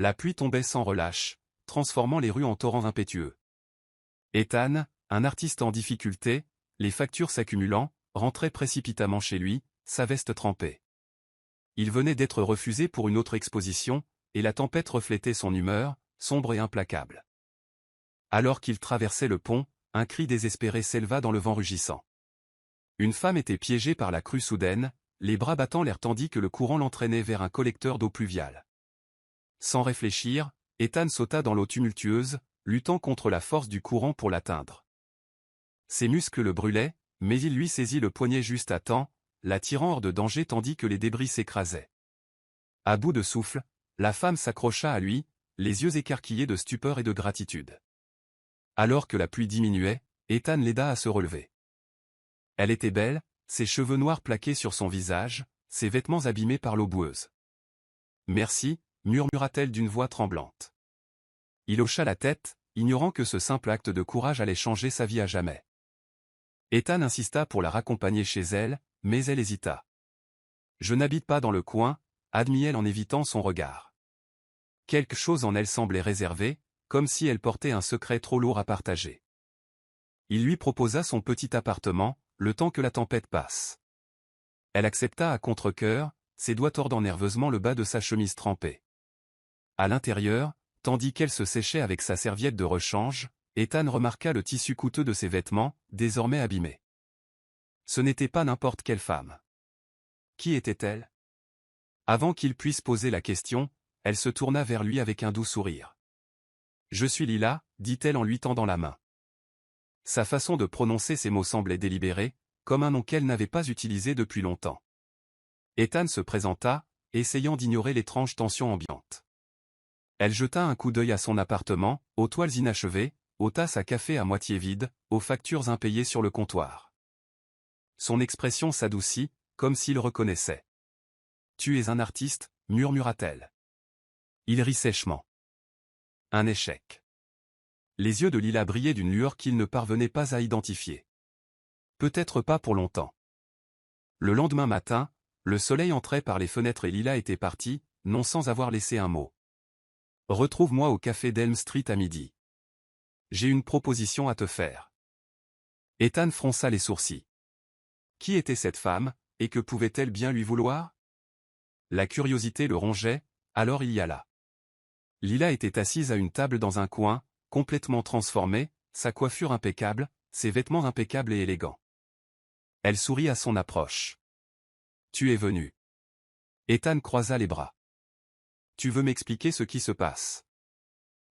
La pluie tombait sans relâche, transformant les rues en torrents impétueux. Ethan, un artiste en difficulté, les factures s'accumulant, rentrait précipitamment chez lui, sa veste trempée. Il venait d'être refusé pour une autre exposition, et la tempête reflétait son humeur, sombre et implacable. Alors qu'il traversait le pont, un cri désespéré s'éleva dans le vent rugissant. Une femme était piégée par la crue soudaine, les bras battant l'air tandis que le courant l'entraînait vers un collecteur d'eau pluviale. Sans réfléchir, Ethan sauta dans l'eau tumultueuse, luttant contre la force du courant pour l'atteindre. Ses muscles le brûlaient, mais il lui saisit le poignet juste à temps, la tirant hors de danger tandis que les débris s'écrasaient. À bout de souffle, la femme s'accrocha à lui, les yeux écarquillés de stupeur et de gratitude. Alors que la pluie diminuait, Ethan l'aida à se relever. Elle était belle, ses cheveux noirs plaqués sur son visage, ses vêtements abîmés par l'eau boueuse. « Merci », murmura-t-elle d'une voix tremblante. Il hocha la tête, ignorant que ce simple acte de courage allait changer sa vie à jamais. Ethan insista pour la raccompagner chez elle, mais elle hésita. « Je n'habite pas dans le coin », admit-elle en évitant son regard. Quelque chose en elle semblait réservé, comme si elle portait un secret trop lourd à partager. Il lui proposa son petit appartement, le temps que la tempête passe. Elle accepta à contre-cœur, ses doigts tordant nerveusement le bas de sa chemise trempée. À l'intérieur, tandis qu'elle se séchait avec sa serviette de rechange, Ethan remarqua le tissu coûteux de ses vêtements, désormais abîmés. Ce n'était pas n'importe quelle femme. Qui était-elle? Avant qu'il puisse poser la question, elle se tourna vers lui avec un doux sourire. « Je suis Lila », dit-elle en lui tendant la main. Sa façon de prononcer ces mots semblait délibérée, comme un nom qu'elle n'avait pas utilisé depuis longtemps. Ethan se présenta, essayant d'ignorer l'étrange tension ambiante. Elle jeta un coup d'œil à son appartement, aux toiles inachevées, aux tasses à café à moitié vides, aux factures impayées sur le comptoir. Son expression s'adoucit, comme s'il reconnaissait. « Tu es un artiste », murmura-t-elle. Il rit sèchement. Un échec. Les yeux de Lila brillaient d'une lueur qu'il ne parvenait pas à identifier. Peut-être pas pour longtemps. Le lendemain matin, le soleil entrait par les fenêtres et Lila était partie, non sans avoir laissé un mot. « Retrouve-moi au café d'Elm Street à midi. J'ai une proposition à te faire. » Ethan fronça les sourcils. Qui était cette femme, et que pouvait-elle bien lui vouloir? La curiosité le rongeait, alors il y alla. Lila était assise à une table dans un coin, complètement transformée, sa coiffure impeccable, ses vêtements impeccables et élégants. Elle sourit à son approche. « Tu es venu. » Ethan croisa les bras. « Tu veux m'expliquer ce qui se passe ?»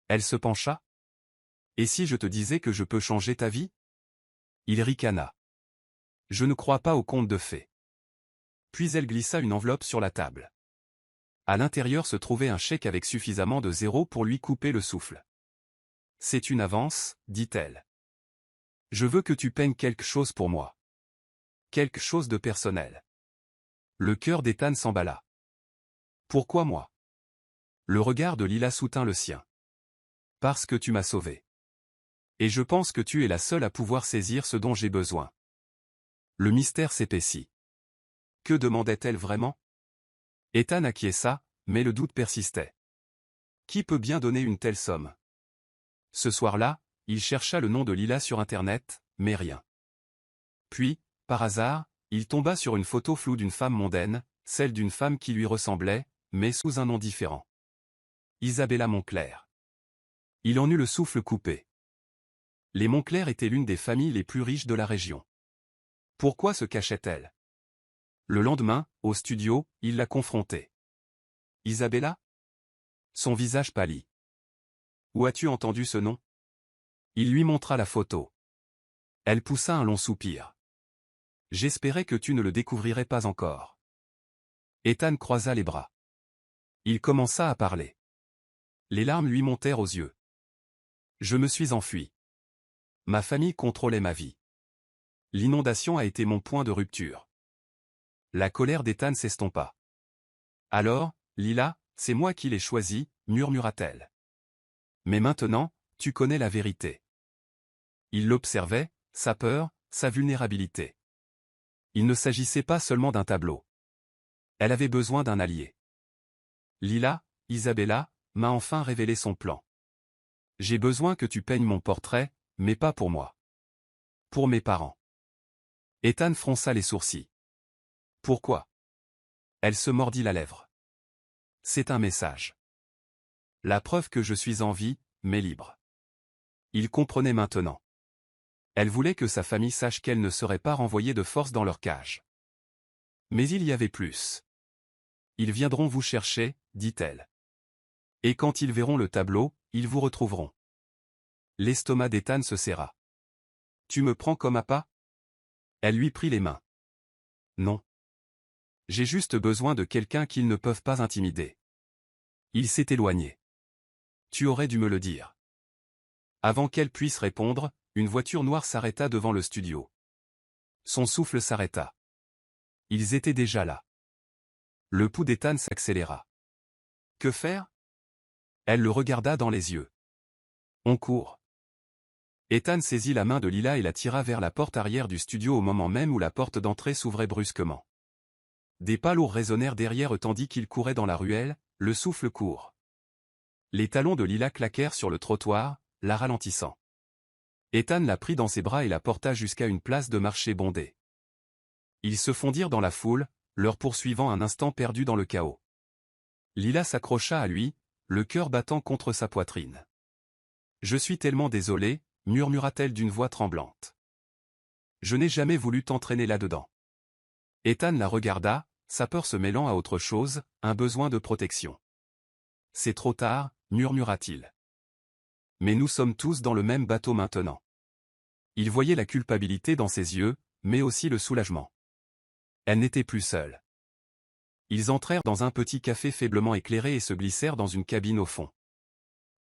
Elle se pencha. « Et si je te disais que je peux changer ta vie ?» Il ricana. « Je ne crois pas aux contes de fées. » Puis elle glissa une enveloppe sur la table. À l'intérieur se trouvait un chèque avec suffisamment de zéros pour lui couper le souffle. « C'est une avance, dit-elle. Je veux que tu peignes quelque chose pour moi. Quelque chose de personnel. » Le cœur d'Ethan s'emballa. « Pourquoi moi ?» Le regard de Lila soutint le sien. « Parce que tu m'as sauvé. Et je pense que tu es la seule à pouvoir saisir ce dont j'ai besoin. » Le mystère s'épaissit. Que demandait-elle vraiment? Ethan acquiesça, mais le doute persistait. Qui peut bien donner une telle somme? Ce soir-là, il chercha le nom de Lila sur Internet, mais rien. Puis, par hasard, il tomba sur une photo floue d'une femme mondaine, celle d'une femme qui lui ressemblait, mais sous un nom différent. Isabella Moncler. Il en eut le souffle coupé. Les Moncler étaient l'une des familles les plus riches de la région. Pourquoi se cachait-elle? Le lendemain, au studio, il la confrontait. « Isabella ?» Son visage pâlit. « Où as-tu entendu ce nom ?» Il lui montra la photo. Elle poussa un long soupir. « J'espérais que tu ne le découvrirais pas encore. » Ethan croisa les bras. Il commença à parler. Les larmes lui montèrent aux yeux. « Je me suis enfui. Ma famille contrôlait ma vie. L'inondation a été mon point de rupture. » La colère d'Ethan s'estompa. « Alors, Lila, c'est moi qui l'ai choisi, » murmura-t-elle. « Mais maintenant, tu connais la vérité. » Il l'observait, sa peur, sa vulnérabilité. Il ne s'agissait pas seulement d'un tableau. Elle avait besoin d'un allié. « Lila, Isabella, m'a enfin révélé son plan. J'ai besoin que tu peignes mon portrait, mais pas pour moi. Pour mes parents. Ethan fronça les sourcils. Pourquoi? Elle se mordit la lèvre. C'est un message. La preuve que je suis en vie, mais libre. Il comprenait maintenant. Elle voulait que sa famille sache qu'elle ne serait pas renvoyée de force dans leur cage. Mais il y avait plus. Ils viendront vous chercher, dit-elle. Et quand ils verront le tableau, ils vous retrouveront. L'estomac d'Ethan se serra. Tu me prends comme appât? Elle lui prit les mains. Non. J'ai juste besoin de quelqu'un qu'ils ne peuvent pas intimider. Il s'est éloigné. Tu aurais dû me le dire. Avant qu'elle puisse répondre, une voiture noire s'arrêta devant le studio. Son souffle s'arrêta. Ils étaient déjà là. Le pouls d'Ethan s'accéléra. Que faire? Elle le regarda dans les yeux. On court. Ethan saisit la main de Lila et la tira vers la porte arrière du studio au moment même où la porte d'entrée s'ouvrait brusquement. Des pas lourds résonnèrent derrière eux tandis qu'ils couraient dans la ruelle, le souffle court. Les talons de Lila claquèrent sur le trottoir, la ralentissant. Ethan la prit dans ses bras et la porta jusqu'à une place de marché bondée. Ils se fondirent dans la foule, leur poursuivant un instant perdu dans le chaos. Lila s'accrocha à lui, le cœur battant contre sa poitrine. « Je suis tellement désolée, murmura-t-elle d'une voix tremblante. Je n'ai jamais voulu t'entraîner là-dedans. Ethan la regarda, sa peur se mêlant à autre chose, un besoin de protection. C'est trop tard, murmura-t-il. Mais nous sommes tous dans le même bateau maintenant. Il voyait la culpabilité dans ses yeux, mais aussi le soulagement. Elle n'était plus seule. Ils entrèrent dans un petit café faiblement éclairé et se glissèrent dans une cabine au fond.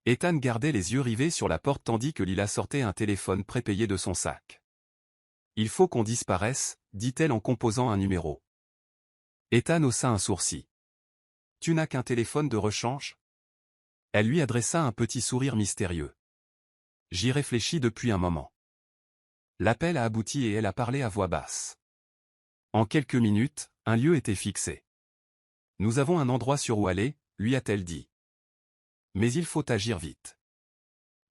Ethan gardait les yeux rivés sur la porte tandis que Lila sortait un téléphone prépayé de son sac. « Il faut qu'on disparaisse, dit-elle en composant un numéro. Ethan haussa un sourcil. « Tu n'as qu'un téléphone de rechange ?» Elle lui adressa un petit sourire mystérieux. « J'y réfléchis depuis un moment. » L'appel a abouti et elle a parlé à voix basse. En quelques minutes, un lieu était fixé. « Nous avons un endroit sur où aller, lui a-t-elle dit. Mais il faut agir vite. »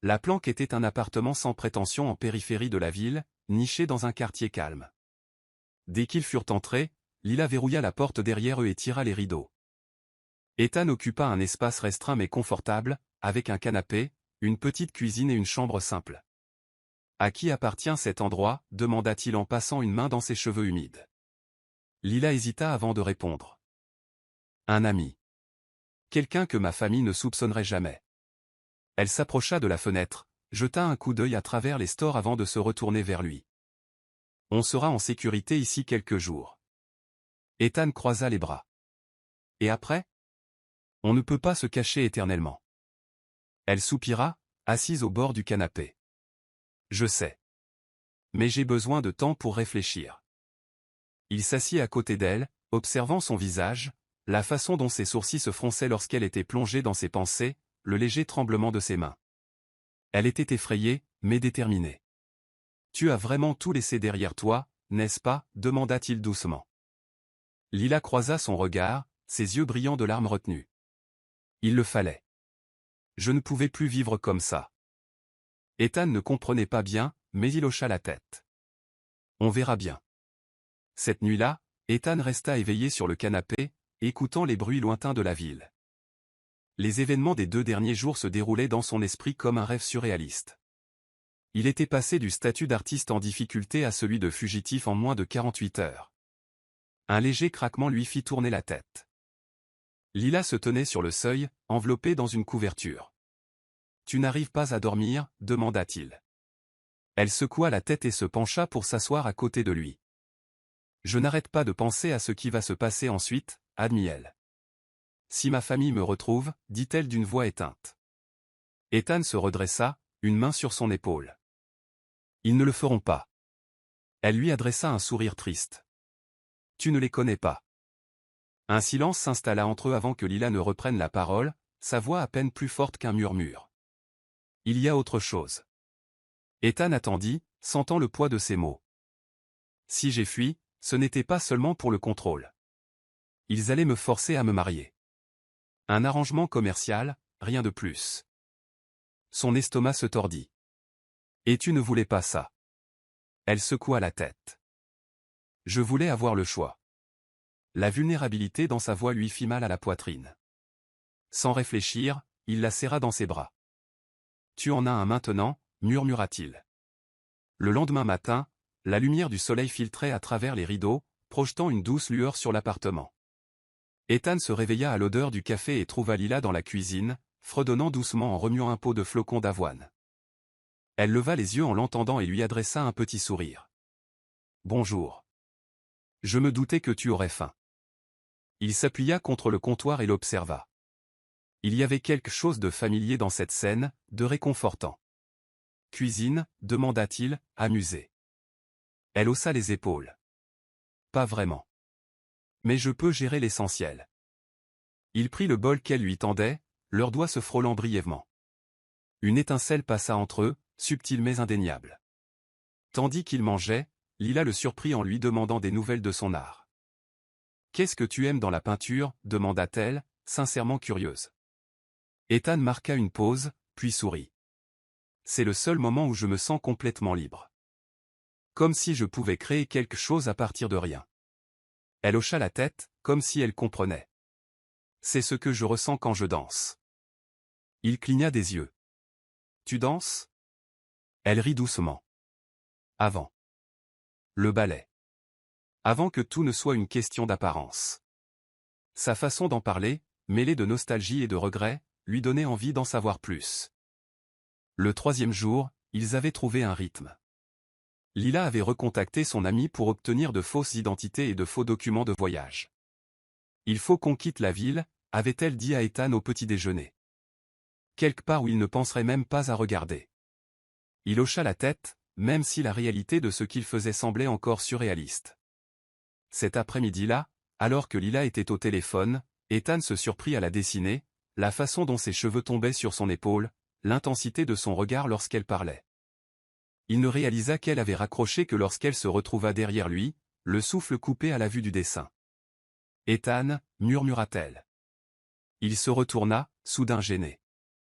La planque était un appartement sans prétention en périphérie de la ville, niché dans un quartier calme. Dès qu'ils furent entrés, Lila verrouilla la porte derrière eux et tira les rideaux. Ethan occupa un espace restreint mais confortable, avec un canapé, une petite cuisine et une chambre simple. « À qui appartient cet endroit ?» demanda-t-il en passant une main dans ses cheveux humides. Lila hésita avant de répondre. « Un ami. Quelqu'un que ma famille ne soupçonnerait jamais. » Elle s'approcha de la fenêtre, jeta un coup d'œil à travers les stores avant de se retourner vers lui. « On sera en sécurité ici quelques jours. » Ethan croisa les bras. « Et après ? On ne peut pas se cacher éternellement. » Elle soupira, assise au bord du canapé. « Je sais. Mais j'ai besoin de temps pour réfléchir. » Il s'assit à côté d'elle, observant son visage, la façon dont ses sourcils se fronçaient lorsqu'elle était plongée dans ses pensées, le léger tremblement de ses mains. Elle était effrayée, mais déterminée. « Tu as vraiment tout laissé derrière toi, n'est-ce pas ?» demanda-t-il doucement. Lila croisa son regard, ses yeux brillants de larmes retenues. Il le fallait. Je ne pouvais plus vivre comme ça. Ethan ne comprenait pas bien, mais il hocha la tête. On verra bien. Cette nuit-là, Ethan resta éveillé sur le canapé, écoutant les bruits lointains de la ville. Les événements des 2 derniers jours se déroulaient dans son esprit comme un rêve surréaliste. Il était passé du statut d'artiste en difficulté à celui de fugitif en moins de 48 heures. Un léger craquement lui fit tourner la tête. Lila se tenait sur le seuil, enveloppée dans une couverture. « Tu n'arrives pas à dormir ?» demanda-t-il. Elle secoua la tête et se pencha pour s'asseoir à côté de lui. « Je n'arrête pas de penser à ce qui va se passer ensuite, » admit-elle. « Si ma famille me retrouve, » dit-elle d'une voix éteinte. Ethan se redressa, une main sur son épaule. « Ils ne le feront pas. » Elle lui adressa un sourire triste. « Tu ne les connais pas. » Un silence s'installa entre eux avant que Lila ne reprenne la parole, sa voix à peine plus forte qu'un murmure. « Il y a autre chose. » Ethan attendit, sentant le poids de ses mots. « Si j'ai fui, ce n'était pas seulement pour le contrôle. Ils allaient me forcer à me marier. Un arrangement commercial, rien de plus. Son estomac se tordit. Et tu ne voulais pas ça. Elle secoua la tête. Je voulais avoir le choix. La vulnérabilité dans sa voix lui fit mal à la poitrine. Sans réfléchir, il la serra dans ses bras. Tu en as un maintenant, murmura-t-il. Le lendemain matin, la lumière du soleil filtrait à travers les rideaux, projetant une douce lueur sur l'appartement. Ethan se réveilla à l'odeur du café et trouva Lila dans la cuisine, fredonnant doucement en remuant un pot de flocons d'avoine. Elle leva les yeux en l'entendant et lui adressa un petit sourire. « Bonjour. Je me doutais que tu aurais faim. » Il s'appuya contre le comptoir et l'observa. Il y avait quelque chose de familier dans cette scène, de réconfortant. « Cuisine » demanda-t-il, amusé. Elle haussa les épaules. « Pas vraiment. Mais je peux gérer l'essentiel. » Il prit le bol qu'elle lui tendait, leurs doigts se frôlant brièvement. Une étincelle passa entre eux, subtile mais indéniable. Tandis qu'il mangeait, Lila le surprit en lui demandant des nouvelles de son art. « Qu'est-ce que tu aimes dans la peinture » demanda-t-elle, sincèrement curieuse. Ethan marqua une pause, puis sourit. « C'est le seul moment où je me sens complètement libre. Comme si je pouvais créer quelque chose à partir de rien. » Elle hocha la tête, comme si elle comprenait. « C'est ce que je ressens quand je danse. » Il cligna des yeux. « Tu danses ?» Elle rit doucement. « Avant. Le ballet. Avant que tout ne soit une question d'apparence. » Sa façon d'en parler, mêlée de nostalgie et de regret, lui donnait envie d'en savoir plus. Le troisième jour, ils avaient trouvé un rythme. Lila avait recontacté son amie pour obtenir de fausses identités et de faux documents de voyage. « Il faut qu'on quitte la ville » avait-elle dit à Ethan au petit déjeuner. Quelque part où il ne penserait même pas à regarder. Il hocha la tête, même si la réalité de ce qu'il faisait semblait encore surréaliste. Cet après-midi-là, alors que Lila était au téléphone, Ethan se surprit à la dessiner, la façon dont ses cheveux tombaient sur son épaule, l'intensité de son regard lorsqu'elle parlait. Il ne réalisa qu'elle avait raccroché que lorsqu'elle se retrouva derrière lui, le souffle coupé à la vue du dessin. « Ethan » murmura-t-elle. Il se retourna, soudain gêné.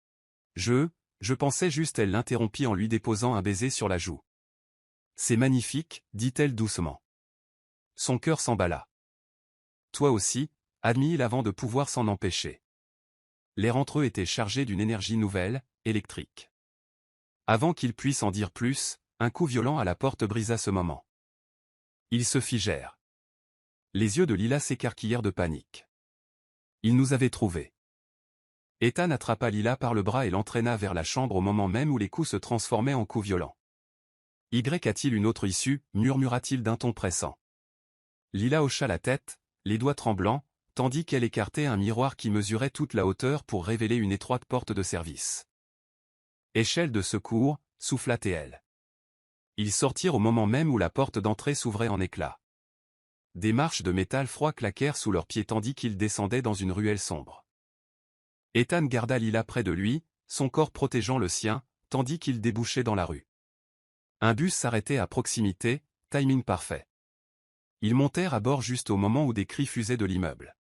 « Je pensais juste » elle l'interrompit en lui déposant un baiser sur la joue. « C'est magnifique » dit-elle doucement. Son cœur s'emballa. « Toi aussi » admit-il avant de pouvoir s'en empêcher. L'air entre eux était chargé d'une énergie nouvelle, électrique. Avant qu'il puisse en dire plus, un coup violent à la porte brisa ce moment. Ils se figèrent. Les yeux de Lila s'écarquillèrent de panique. Il nous avait trouvés. Ethan attrapa Lila par le bras et l'entraîna vers la chambre au moment même où les coups se transformaient en coups violents. « Y a-t-il une autre issue » murmura-t-il d'un ton pressant. Lila hocha la tête, les doigts tremblants, tandis qu'elle écartait un miroir qui mesurait toute la hauteur pour révéler une étroite porte de service. « Échelle de secours » souffla-t-elle. Ils sortirent au moment même où la porte d'entrée s'ouvrait en éclats. Des marches de métal froid claquèrent sous leurs pieds tandis qu'ils descendaient dans une ruelle sombre. Ethan garda Lila près de lui, son corps protégeant le sien, tandis qu'ils débouchaient dans la rue. Un bus s'arrêtait à proximité, timing parfait. Ils montèrent à bord juste au moment où des cris fusaient de l'immeuble.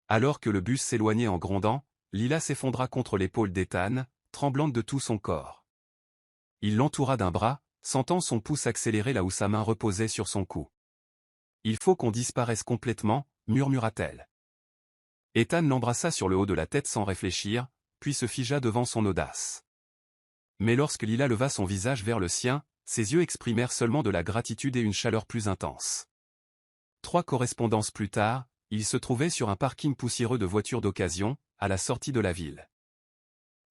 Alors que le bus s'éloignait en grondant, Lila s'effondra contre l'épaule d'Ethan, tremblante de tout son corps. Il l'entoura d'un bras, sentant son pouce accélérer là où sa main reposait sur son cou. « Il faut qu'on disparaisse complètement » murmura-t-elle. Ethan l'embrassa sur le haut de la tête sans réfléchir, puis se figea devant son audace. Mais lorsque Lila leva son visage vers le sien, ses yeux exprimèrent seulement de la gratitude et une chaleur plus intense. 3 correspondances plus tard, il se trouvait sur un parking poussiéreux de voitures d'occasion, à la sortie de la ville.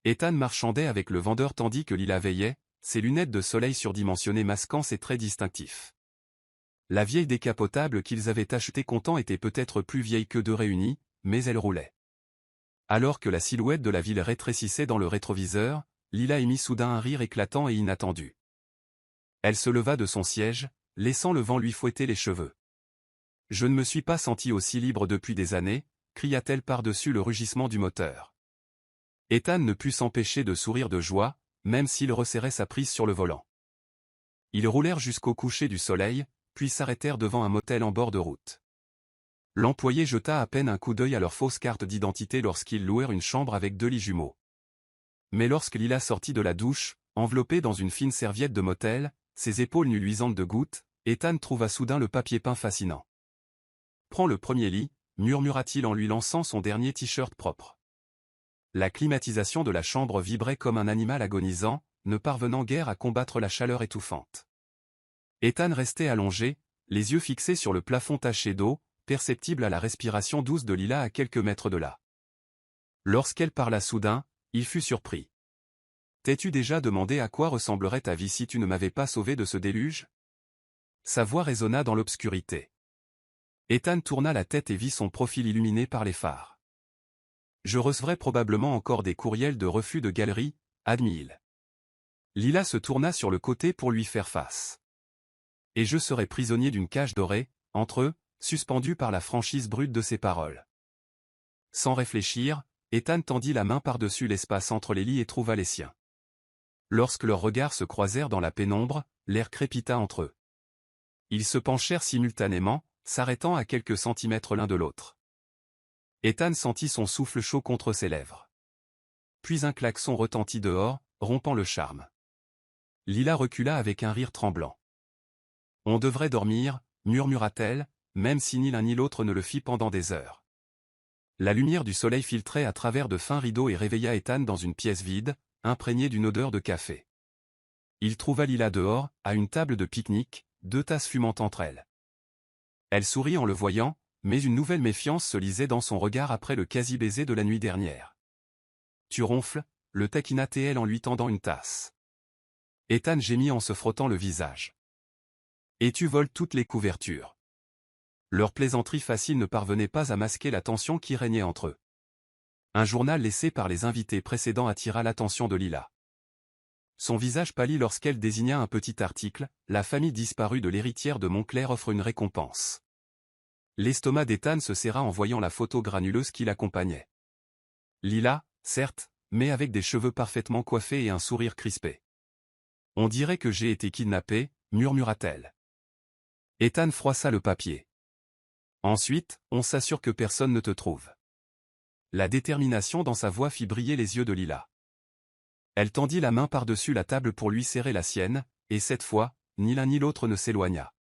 Ethan marchandait avec le vendeur tandis que Lila veillait, ses lunettes de soleil surdimensionnées masquant ses traits distinctifs. La vieille décapotable qu'ils avaient achetée comptant était peut-être plus vieille qu'eux deux réunis, mais elle roulait. Alors que la silhouette de la ville rétrécissait dans le rétroviseur, Lila émit soudain un rire éclatant et inattendu. Elle se leva de son siège, laissant le vent lui fouetter les cheveux. « Je ne me suis pas sentie aussi libre depuis des années » cria-t-elle par-dessus le rugissement du moteur. Ethan ne put s'empêcher de sourire de joie, même s'il resserrait sa prise sur le volant. Ils roulèrent jusqu'au coucher du soleil, puis s'arrêtèrent devant un motel en bord de route. L'employé jeta à peine un coup d'œil à leur fausse carte d'identité lorsqu'ils louèrent une chambre avec 2 lits jumeaux. Mais lorsque Lila sortit de la douche, enveloppée dans une fine serviette de motel, ses épaules nues luisantes de gouttes, Ethan trouva soudain le papier peint fascinant. « Prends le premier lit », murmura-t-il en lui lançant son dernier t-shirt propre. La climatisation de la chambre vibrait comme un animal agonisant, ne parvenant guère à combattre la chaleur étouffante. Ethan restait allongé, les yeux fixés sur le plafond taché d'eau, perceptible à la respiration douce de Lila à quelques mètres de là. Lorsqu'elle parla soudain, il fut surpris. « T'es-tu déjà demandé à quoi ressemblerait ta vie si tu ne m'avais pas sauvé de ce déluge ?» Sa voix résonna dans l'obscurité. Ethan tourna la tête et vit son profil illuminé par les phares. « Je recevrai probablement encore des courriels de refus de galerie, admit-il. Lila se tourna sur le côté pour lui faire face. « Et je serai prisonnier d'une cage dorée, entre eux, suspendu par la franchise brute de ses paroles. » Sans réfléchir, Ethan tendit la main par-dessus l'espace entre les lits et trouva les siens. Lorsque leurs regards se croisèrent dans la pénombre, l'air crépita entre eux. Ils se penchèrent simultanément, s'arrêtant à quelques centimètres l'un de l'autre. Ethan sentit son souffle chaud contre ses lèvres. Puis un klaxon retentit dehors, rompant le charme. Lila recula avec un rire tremblant. « On devrait dormir, » murmura-t-elle, même si ni l'un ni l'autre ne le fit pendant des heures. La lumière du soleil filtrait à travers de fins rideaux et réveilla Ethan dans une pièce vide, imprégnée d'une odeur de café. Il trouva Lila dehors, à une table de pique-nique, 2 tasses fumant entre elles. Elle sourit en le voyant, mais une nouvelle méfiance se lisait dans son regard après le quasi-baiser de la nuit dernière. « Tu ronfles ?» le taquina-t-elle en lui tendant une tasse. Ethan gémit en se frottant le visage. « Et tu voles toutes les couvertures. » Leur plaisanterie facile ne parvenait pas à masquer la tension qui régnait entre eux. Un journal laissé par les invités précédents attira l'attention de Lila. Son visage pâlit lorsqu'elle désigna un petit article, « La famille disparue de l'héritière de Montclair offre une récompense ». L'estomac d'Ethan se serra en voyant la photo granuleuse qui l'accompagnait. Lila, certes, mais avec des cheveux parfaitement coiffés et un sourire crispé. « On dirait que j'ai été kidnappée », murmura-t-elle. Ethan froissa le papier. « Ensuite, on s'assure que personne ne te trouve. » La détermination dans sa voix fit briller les yeux de Lila. Elle tendit la main par-dessus la table pour lui serrer la sienne, et cette fois, ni l'un ni l'autre ne s'éloigna.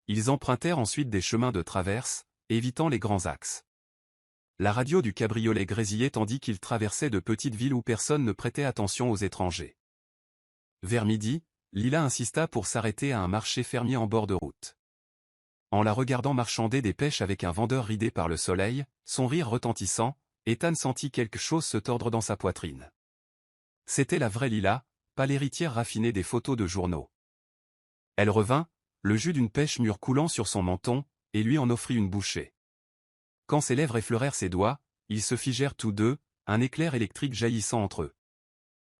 Ils empruntèrent ensuite des chemins de traverse, évitant les grands axes. La radio du cabriolet grésillait tandis qu'ils traversaient de petites villes où personne ne prêtait attention aux étrangers. Vers midi, Lila insista pour s'arrêter à un marché fermier en bord de route. En la regardant marchander des pêches avec un vendeur ridé par le soleil, son rire retentissant, Ethan sentit quelque chose se tordre dans sa poitrine. C'était la vraie Lila, pas l'héritière raffinée des photos de journaux. Elle revint, le jus d'une pêche mûre coulant sur son menton, et lui en offrit une bouchée. Quand ses lèvres effleurèrent ses doigts, ils se figèrent tous deux, un éclair électrique jaillissant entre eux.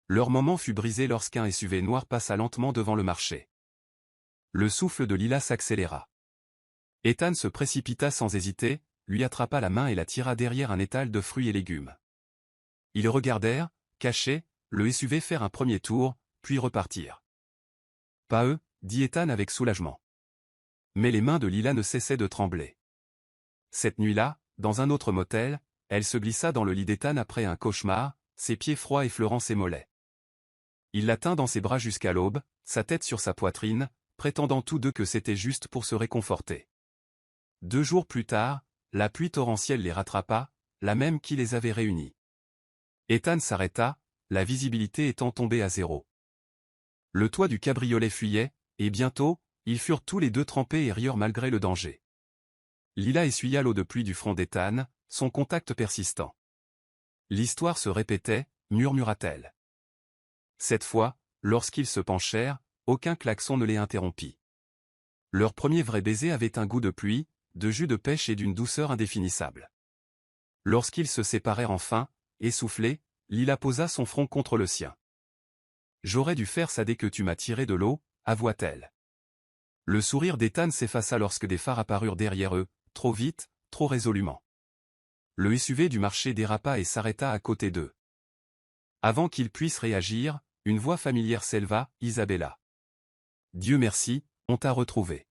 Leur moment fut brisé lorsqu'un SUV noir passa lentement devant le marché. Le souffle de Lila s'accéléra. Ethan se précipita sans hésiter, lui attrapa la main et la tira derrière un étal de fruits et légumes. Ils regardèrent, cachés, le SUV faire un premier tour, puis repartir. « Pas eux », dit Ethan avec soulagement. Mais les mains de Lila ne cessaient de trembler. Cette nuit-là, dans un autre motel, elle se glissa dans le lit d'Ethan après un cauchemar, ses pieds froids effleurant ses mollets. Il la tint dans ses bras jusqu'à l'aube, sa tête sur sa poitrine, prétendant tous deux que c'était juste pour se réconforter. 2 jours plus tard, la pluie torrentielle les rattrapa, la même qui les avait réunis. Ethan s'arrêta, la visibilité étant tombée à 0. Le toit du cabriolet fuyait, et bientôt, ils furent tous les deux trempés et rieurs malgré le danger. Lila essuya l'eau de pluie du front d'Ethan, son contact persistant. L'histoire se répétait, murmura-t-elle. Cette fois, lorsqu'ils se penchèrent, aucun klaxon ne les interrompit. Leur premier vrai baiser avait un goût de pluie, de jus de pêche et d'une douceur indéfinissable. Lorsqu'ils se séparèrent enfin, essoufflés, Lila posa son front contre le sien. « J'aurais dû faire ça dès que tu m'as tiré de l'eau, » avoua-t-elle. Le sourire d'Ethan s'effaça lorsque des phares apparurent derrière eux, trop vite, trop résolument. Le SUV du marché dérapa et s'arrêta à côté d'eux. Avant qu'ils puissent réagir, une voix familière s'éleva, « Isabella. Dieu merci, on t'a retrouvé. »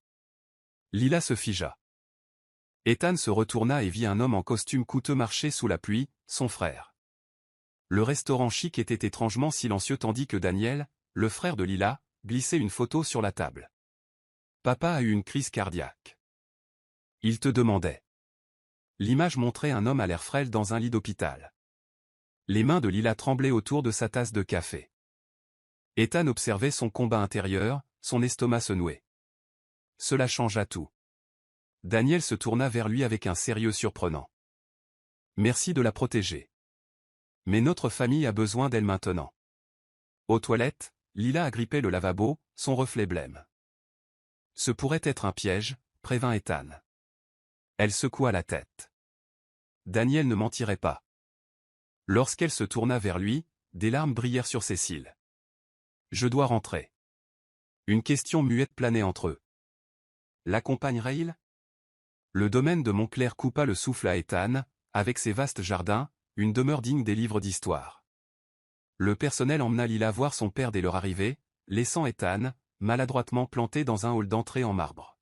Lila se figea. Ethan se retourna et vit un homme en costume coûteux marcher sous la pluie, son frère. Le restaurant chic était étrangement silencieux tandis que Daniel, le frère de Lila, glissait une photo sur la table. Papa a eu une crise cardiaque. Il te demandait. L'image montrait un homme à l'air frêle dans un lit d'hôpital. Les mains de Lila tremblaient autour de sa tasse de café. Ethan observait son combat intérieur, son estomac se nouait. Cela changea tout. Daniel se tourna vers lui avec un sérieux surprenant. Merci de la protéger. Mais notre famille a besoin d'elle maintenant. Aux toilettes, Lila agrippait le lavabo, son reflet blême. Ce pourrait être un piège, prévint Ethan. Elle secoua la tête. Daniel ne mentirait pas. Lorsqu'elle se tourna vers lui, des larmes brillèrent sur ses cils. Je dois rentrer. Une question muette planait entre eux. L'accompagnerait-il? Le domaine de Montclair coupa le souffle à Ethan, avec ses vastes jardins, une demeure digne des livres d'histoire. Le personnel emmena Lila voir son père dès leur arrivée, laissant Ethan, maladroitement planté dans un hall d'entrée en marbre.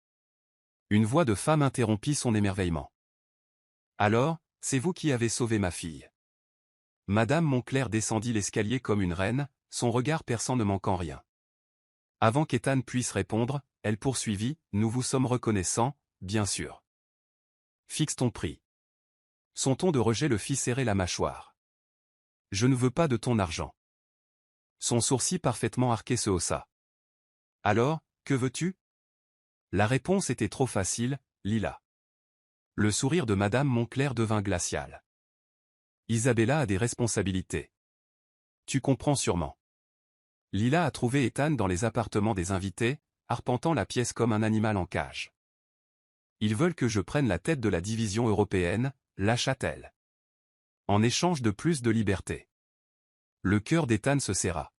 Une voix de femme interrompit son émerveillement. Alors, c'est vous qui avez sauvé ma fille. Madame Montclair descendit l'escalier comme une reine, son regard perçant ne manquant rien. Avant qu'Ethan puisse répondre, elle poursuivit, nous vous sommes reconnaissants, bien sûr. Fixe ton prix. Son ton de rejet le fit serrer la mâchoire. Je ne veux pas de ton argent. Son sourcil parfaitement arqué se haussa. Alors, que veux-tu? La réponse était trop facile, Lila. Le sourire de Madame Montclair devint glacial. Isabella a des responsabilités. Tu comprends sûrement. Lila a trouvé Ethan dans les appartements des invités, arpentant la pièce comme un animal en cage. Ils veulent que je prenne la tête de la division européenne, lâcha-t-elle. En échange de plus de liberté. Le cœur d'Ethan se serra.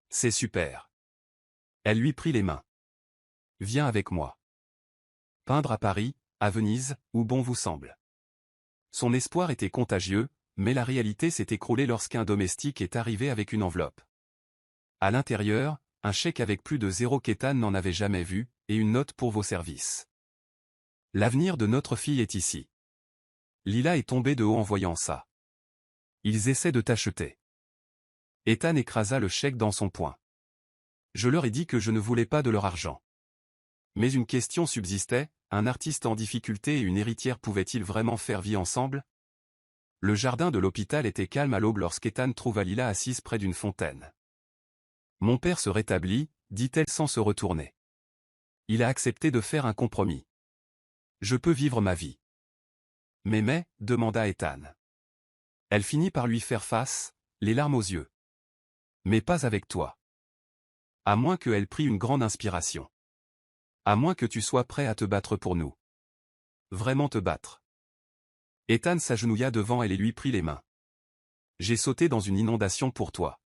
C'est super. Elle lui prit les mains. Viens avec moi. Peindre à Paris, à Venise, où bon vous semble. Son espoir était contagieux, mais la réalité s'est écroulée lorsqu'un domestique est arrivé avec une enveloppe. À l'intérieur, un chèque avec plus de zéro qu'Ethan n'en avait jamais vu, et une note pour vos services. L'avenir de notre fille est ici. Lila est tombée de haut en voyant ça. Ils essaient de t'acheter. Ethan écrasa le chèque dans son poing. Je leur ai dit que je ne voulais pas de leur argent. Mais une question subsistait, un artiste en difficulté et une héritière pouvaient-ils vraiment faire vie ensemble? Le jardin de l'hôpital était calme à l'aube lorsqu'Ethan trouva Lila assise près d'une fontaine. Mon père se rétablit, dit-elle sans se retourner. Il a accepté de faire un compromis. Je peux vivre ma vie. Mais, demanda Ethan. Elle finit par lui faire face, les larmes aux yeux. Mais pas avec toi. À moins qu'elle prie une grande inspiration. À moins que tu sois prêt à te battre pour nous. Vraiment te battre. Ethan s'agenouilla devant elle et lui prit les mains. J'ai sauté dans une inondation pour toi.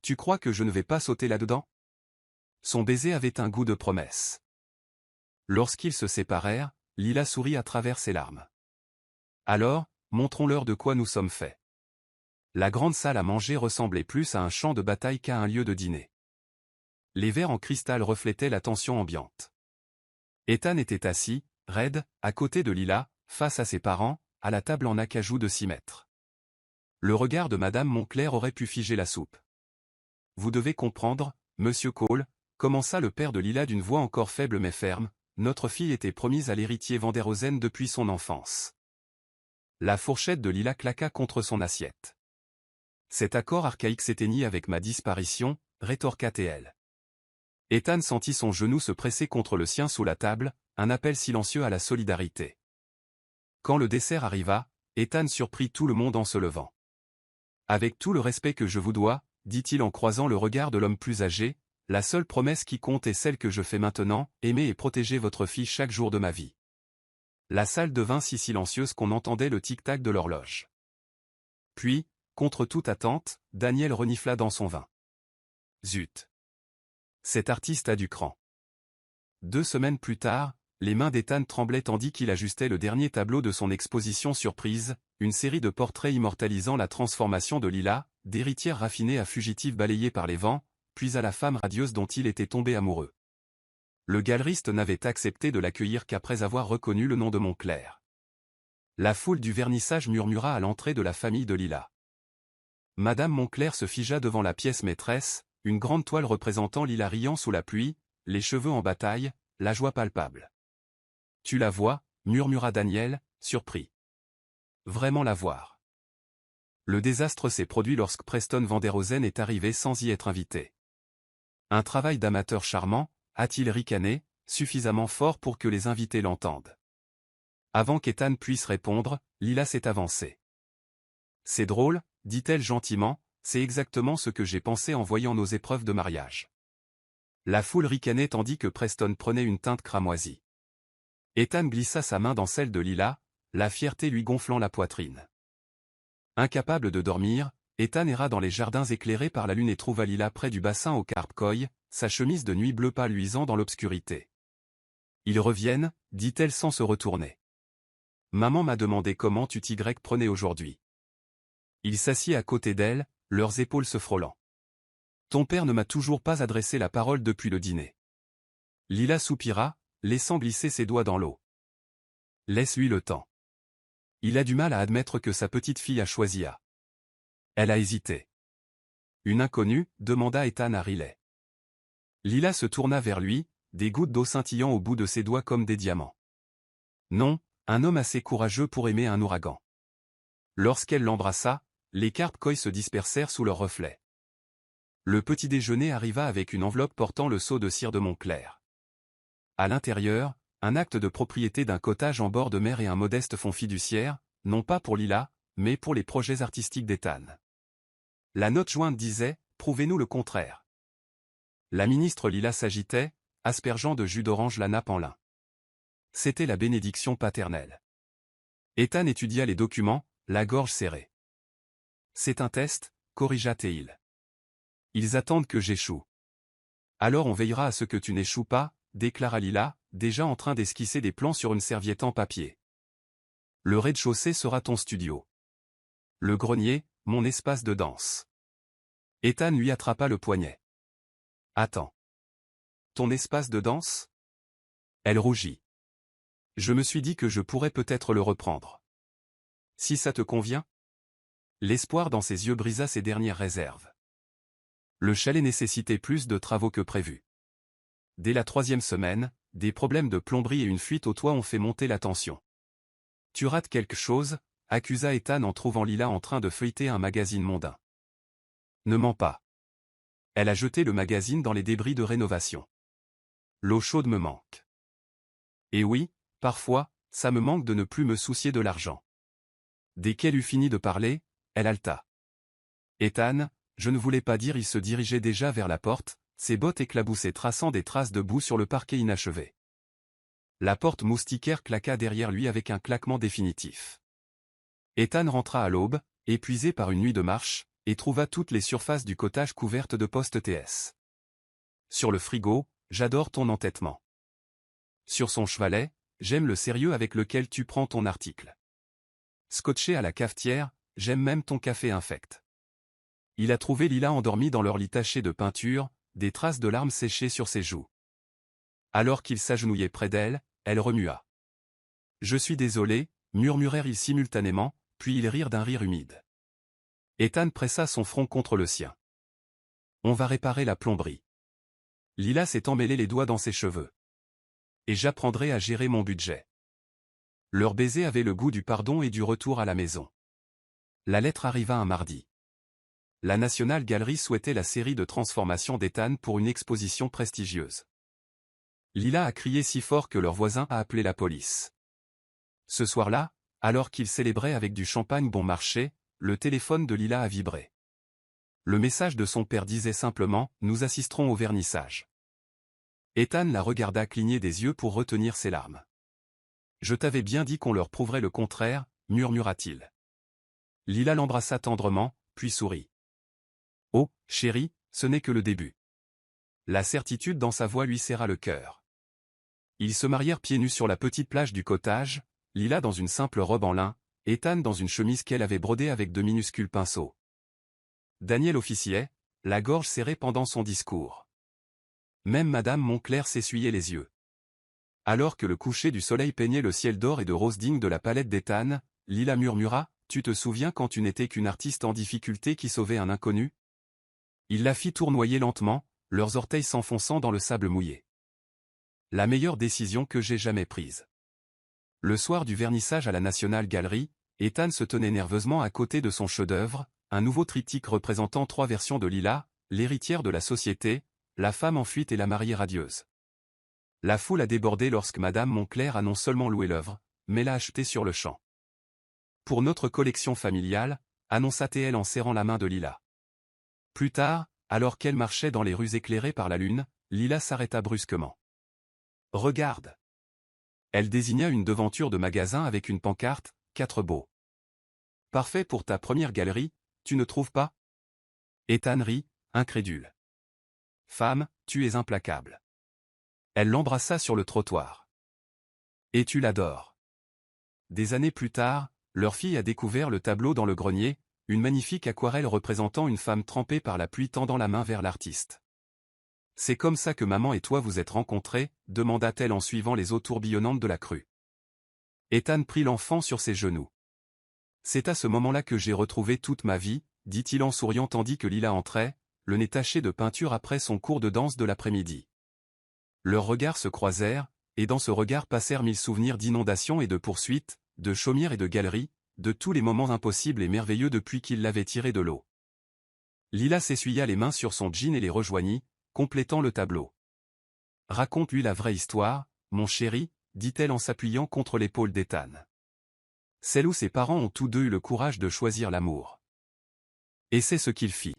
Tu crois que je ne vais pas sauter là-dedans? Son baiser avait un goût de promesse. Lorsqu'ils se séparèrent, Lila sourit à travers ses larmes. Alors, montrons-leur de quoi nous sommes faits. La grande salle à manger ressemblait plus à un champ de bataille qu'à un lieu de dîner. Les verres en cristal reflétaient la tension ambiante. Ethan était assis, raide, à côté de Lila, face à ses parents, à la table en acajou de 6 mètres. Le regard de Madame Montclair aurait pu figer la soupe. Vous devez comprendre, Monsieur Cole, commença le père de Lila d'une voix encore faible mais ferme, notre fille était promise à l'héritier Van der Rosen depuis son enfance. La fourchette de Lila claqua contre son assiette. Cet accord archaïque s'éteignit avec ma disparition, rétorqua-t-elle. Ethan sentit son genou se presser contre le sien sous la table, un appel silencieux à la solidarité. Quand le dessert arriva, Ethan surprit tout le monde en se levant. Avec tout le respect que je vous dois, dit-il en croisant le regard de l'homme plus âgé, la seule promesse qui compte est celle que je fais maintenant, aimer et protéger votre fille chaque jour de ma vie. La salle devint si silencieuse qu'on entendait le tic-tac de l'horloge. Puis, contre toute attente, Daniel renifla dans son vin. Zut! Cet artiste a du cran. 2 semaines plus tard, les mains d'Ethan tremblaient tandis qu'il ajustait le dernier tableau de son exposition surprise, une série de portraits immortalisant la transformation de Lila, d'héritière raffinée à fugitive balayée par les vents, puis à la femme radieuse dont il était tombé amoureux. Le galeriste n'avait accepté de l'accueillir qu'après avoir reconnu le nom de Montclair. La foule du vernissage murmura à l'entrée de la famille de Lila. Madame Montclair se figea devant la pièce maîtresse, une grande toile représentant Lila riant sous la pluie, les cheveux en bataille, la joie palpable. « Tu la vois » murmura Daniel, surpris. « Vraiment la voir. » Le désastre s'est produit lorsque Preston Van der Hosen est arrivé sans y être invité. Un travail d'amateur charmant, a-t-il ricané, suffisamment fort pour que les invités l'entendent. Avant qu'Ethan puisse répondre, Lila s'est avancée. « C'est drôle, dit-elle gentiment, c'est exactement ce que j'ai pensé en voyant nos épreuves de mariage. » La foule ricanait tandis que Preston prenait une teinte cramoisie. Ethan glissa sa main dans celle de Lila, la fierté lui gonflant la poitrine. Incapable de dormir, Ethan erra dans les jardins éclairés par la lune et trouva Lila près du bassin au carpe koi, sa chemise de nuit bleu pâle luisant dans l'obscurité. « Ils reviennent, dit-elle sans se retourner. Maman m'a demandé comment tu t'y prenais aujourd'hui. » Il s'assit à côté d'elle, leurs épaules se frôlant. « Ton père ne m'a toujours pas adressé la parole depuis le dîner. » Lila soupira, laissant glisser ses doigts dans l'eau. « Laisse-lui le temps. Il a du mal à admettre que sa petite fille a choisi A. » Elle a hésité. « Une inconnue » demanda Ethan à Riley. Lila se tourna vers lui, des gouttes d'eau scintillant au bout de ses doigts comme des diamants. « Non, un homme assez courageux pour aimer un ouragan. » Lorsqu'elle l'embrassa, les carpe koi se dispersèrent sous leur reflet. Le petit déjeuner arriva avec une enveloppe portant le sceau de cire de Montclair. À l'intérieur, un acte de propriété d'un cottage en bord de mer et un modeste fonds fiduciaire, non pas pour Lila, mais pour les projets artistiques d'Ethan. La note jointe disait « Prouvez-nous le contraire ». La ministre Lila s'agitait, aspergeant de jus d'orange la nappe en lin. C'était la bénédiction paternelle. Ethan étudia les documents, la gorge serrée. « C'est un test », corrigea Teil. « Ils attendent que j'échoue. »« Alors on veillera à ce que tu n'échoues pas », déclara Lila, déjà en train d'esquisser des plans sur une serviette en papier. « Le rez-de-chaussée sera ton studio. Le grenier, mon espace de danse. » Ethan lui attrapa le poignet. « Attends. Ton espace de danse ?» Elle rougit. « Je me suis dit que je pourrais peut-être le reprendre. Si ça te convient ?» L'espoir dans ses yeux brisa ses dernières réserves. Le chalet nécessitait plus de travaux que prévu. Dès la 3e semaine, des problèmes de plomberie et une fuite au toit ont fait monter la tension. « Tu rates quelque chose ?» accusa Ethan en trouvant Lila en train de feuilleter un magazine mondain. « Ne mens pas. » Elle a jeté le magazine dans les débris de rénovation. « L'eau chaude me manque. » « Et oui, parfois, ça me manque de ne plus me soucier de l'argent. » Dès qu'elle eut fini de parler, elle halta. « Ethan, je ne voulais pas dire » Il se dirigeait déjà vers la porte, ses bottes éclaboussées traçant des traces de boue sur le parquet inachevé. La porte moustiquaire claqua derrière lui avec un claquement définitif. Ethan rentra à l'aube, épuisé par une nuit de marche, et trouva toutes les surfaces du cottage couvertes de postes TS. Sur le frigo, j'adore ton entêtement. Sur son chevalet, j'aime le sérieux avec lequel tu prends ton article. Scotché à la cafetière, j'aime même ton café infect. Il a trouvé Lila endormie dans leur lit taché de peinture, des traces de larmes séchées sur ses joues. Alors qu'il s'agenouillait près d'elle, elle remua. « Je suis désolé » murmurèrent-ils simultanément, puis ils rirent d'un rire humide. Ethan pressa son front contre le sien. « On va réparer la plomberie. » Lila s'est emmêlé les doigts dans ses cheveux. « Et j'apprendrai à gérer mon budget. » Leur baiser avait le goût du pardon et du retour à la maison. La lettre arriva un mardi. La National Gallery souhaitait la série de transformations d'Ethan pour une exposition prestigieuse. Lila a crié si fort que leur voisin a appelé la police. Ce soir-là, alors qu'ils célébraient avec du champagne bon marché, le téléphone de Lila a vibré. Le message de son père disait simplement « Nous assisterons au vernissage ». Ethan la regarda cligner des yeux pour retenir ses larmes. « Je t'avais bien dit qu'on leur prouverait le contraire », murmura-t-il. Lila l'embrassa tendrement, puis sourit. « Oh, chérie, ce n'est que le début. » La certitude dans sa voix lui serra le cœur. Ils se marièrent pieds nus sur la petite plage du cottage, Lila dans une simple robe en lin, Ethan dans une chemise qu'elle avait brodée avec de minuscules pinceaux. Daniel officiait, la gorge serrée pendant son discours. Même Madame Moncler s'essuyait les yeux. Alors que le coucher du soleil peignait le ciel d'or et de rose digne de la palette d'Ethan, Lila murmura, « Tu te souviens quand tu n'étais qu'une artiste en difficulté qui sauvait un inconnu ?» Il la fit tournoyer lentement, leurs orteils s'enfonçant dans le sable mouillé. La meilleure décision que j'ai jamais prise. Le soir du vernissage à la National Gallery, Ethan se tenait nerveusement à côté de son chef-d'œuvre, un nouveau triptyque représentant 3 versions de Lila, l'héritière de la société, la femme en fuite et la mariée radieuse. La foule a débordé lorsque Madame Moncler a non seulement loué l'œuvre, mais l'a achetée sur le champ. Pour notre collection familiale, annonça-t-elle en serrant la main de Lila. Plus tard, alors qu'elle marchait dans les rues éclairées par la lune, Lila s'arrêta brusquement. « Regarde !» Elle désigna une devanture de magasin avec une pancarte, « 4 beaux. »« Parfait pour ta première galerie, tu ne trouves pas ?» Ethan rit, incrédule. « Femme, tu es implacable. » Elle l'embrassa sur le trottoir. « Et tu l'adores. » Des années plus tard, leur fille a découvert le tableau dans le grenier, une magnifique aquarelle représentant une femme trempée par la pluie tendant la main vers l'artiste. « C'est comme ça que maman et toi vous êtes rencontrés ?» demanda-t-elle en suivant les eaux tourbillonnantes de la crue. Ethan prit l'enfant sur ses genoux. « C'est à ce moment-là que j'ai retrouvé toute ma vie, » dit-il en souriant tandis que Lila entrait, le nez taché de peinture après son cours de danse de l'après-midi. Leurs regards se croisèrent, et dans ce regard passèrent 1000 souvenirs d'inondations et de poursuites, de chaumières et de galeries, de tous les moments impossibles et merveilleux depuis qu'il l'avait tiré de l'eau. Lila s'essuya les mains sur son jean et les rejoignit, complétant le tableau. « Raconte-lui la vraie histoire, mon chéri, » dit-elle en s'appuyant contre l'épaule d'Ethan. Celle où ses parents ont tous deux eu le courage de choisir l'amour. Et c'est ce qu'il fit.